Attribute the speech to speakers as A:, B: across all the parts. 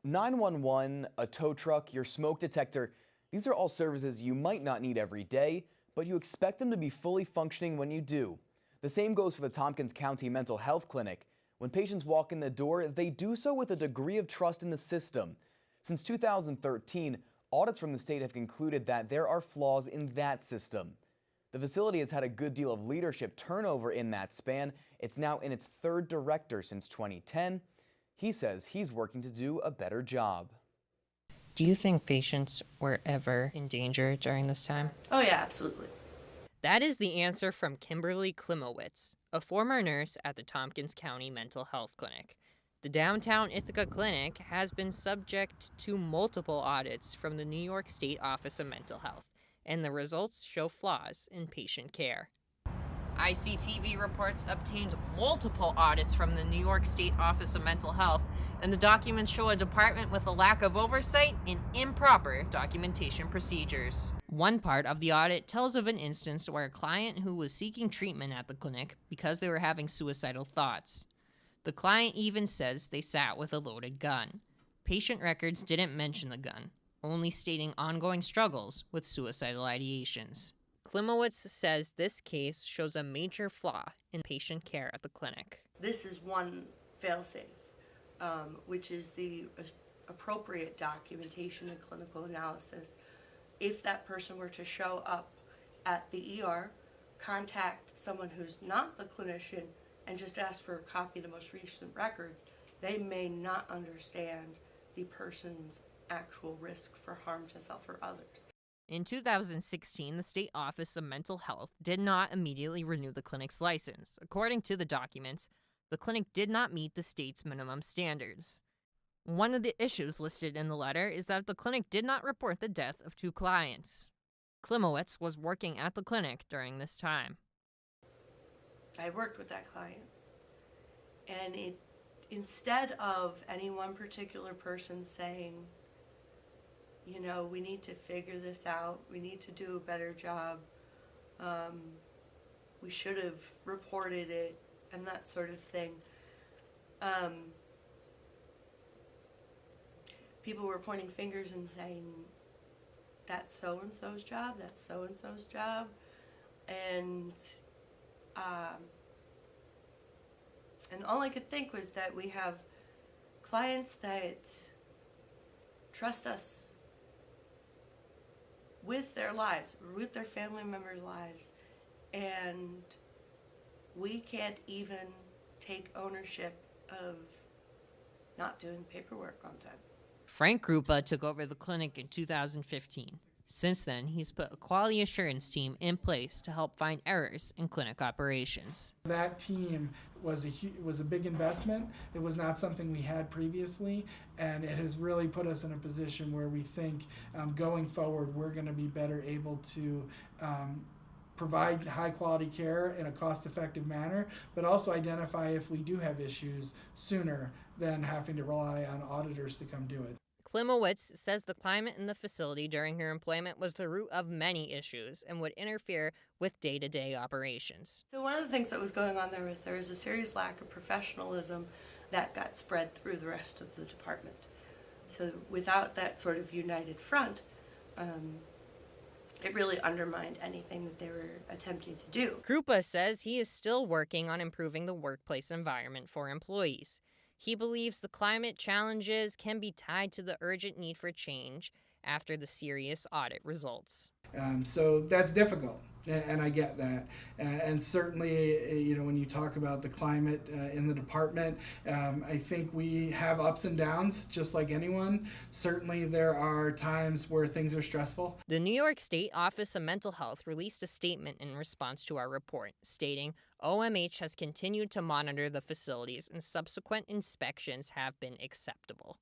A: 911, a tow truck, your smoke detector, these are all services you might not need every day, but you expect them to be fully functioning when you do. The same goes for the Tompkins County Mental Health Clinic. When patients walk in the door, they do so with a degree of trust in the system. Since 2013, audits from the state have concluded that there are flaws in that system. The facility has had a good deal of leadership turnover in that span. It's now in its third director since 2010. He says he's working to do a better job.
B: Do you think patients were ever in danger during this time?
C: Oh yeah, absolutely.
B: That is the answer from Kimberly Klimowitz, a former nurse at the Tompkins County Mental Health Clinic. The downtown Ithaca Clinic has been subject to multiple audits from the New York State Office of Mental Health, and the results show flaws in patient care. ICTV reports obtained multiple audits from the New York State Office of Mental Health, and the documents show a department with a lack of oversight and improper documentation procedures. One part of the audit tells of an instance where a client who was seeking treatment at the clinic because they were having suicidal thoughts. The client even says they sat with a loaded gun. Patient records didn't mention the gun, only stating ongoing struggles with suicidal ideations. Klimowitz says this case shows a major flaw in patient care at the clinic.
C: This is one failsafe, which is the appropriate documentation and clinical analysis. If that person were to show up at the ER, contact someone who's not the clinician, and just ask for a copy of the most recent records, they may not understand the person's actual risk for harm to self or others.
B: In 2016, the State Office of Mental Health did not immediately renew the clinic's license. According to the documents, the clinic did not meet the state's minimum standards. One of the issues listed in the letter is that the clinic did not report the death of 2 clients. Klimowitz was working at the clinic during this time.
C: I worked with that client, and instead of any one particular person saying, you know, we need to figure this out, we need to do a better job, we should have reported it, and that sort of thing. People were pointing fingers and saying, that's so-and-so's job, that's so-and-so's job, and all I could think was that we have clients that trust us with their lives, with their family members' lives, and we can't even take ownership of not doing paperwork on time.
B: Frank Krupa took over the clinic in 2015. Since then, he's put a quality assurance team in place to help find errors in clinic operations.
D: That team was a big investment. It was not something we had previously, and it has really put us in a position where we think going forward we're going to be better able to provide high quality care in a cost-effective manner, but also identify if we do have issues sooner than having to rely on auditors to come do it.
B: Klimowitz says the climate in the facility during her employment was the root of many issues and would interfere with day-to-day operations.
C: So one of the things that was going on there was a serious lack of professionalism that got spread through the rest of the department. So without that sort of united front, it really undermined anything that they were attempting to do.
B: Krupa says he is still working on improving the workplace environment for employees. He believes the climate challenges can be tied to the urgent need for change after the serious audit results.
D: So that's difficult, and I get that. And certainly, you know, when you talk about the climate in the department, I think we have ups and downs, just like anyone. Certainly, there are times where things are stressful.
B: The New York State Office of Mental Health released a statement in response to our report, stating, OMH has continued to monitor the facilities and subsequent inspections have been acceptable.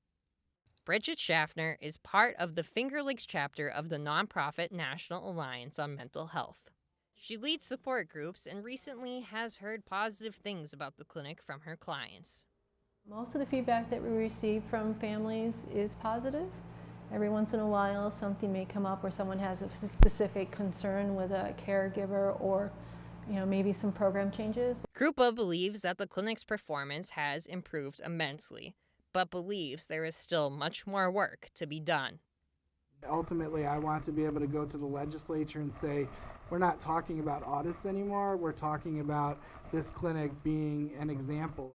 B: Bridget Schaffner is part of the Finger Lakes chapter of the nonprofit National Alliance on Mental Health. She leads support groups and recently has heard positive things about the clinic from her clients.
E: Most of the feedback that we receive from families is positive. Every once in a while something may come up where someone has a specific concern with a caregiver or maybe some program changes.
B: Krupa believes that the clinic's performance has improved immensely. but believes there is still much more work to be done.
D: Ultimately, I want to be able to go to the legislature and say, we're not talking about audits anymore, we're talking about this clinic being an example.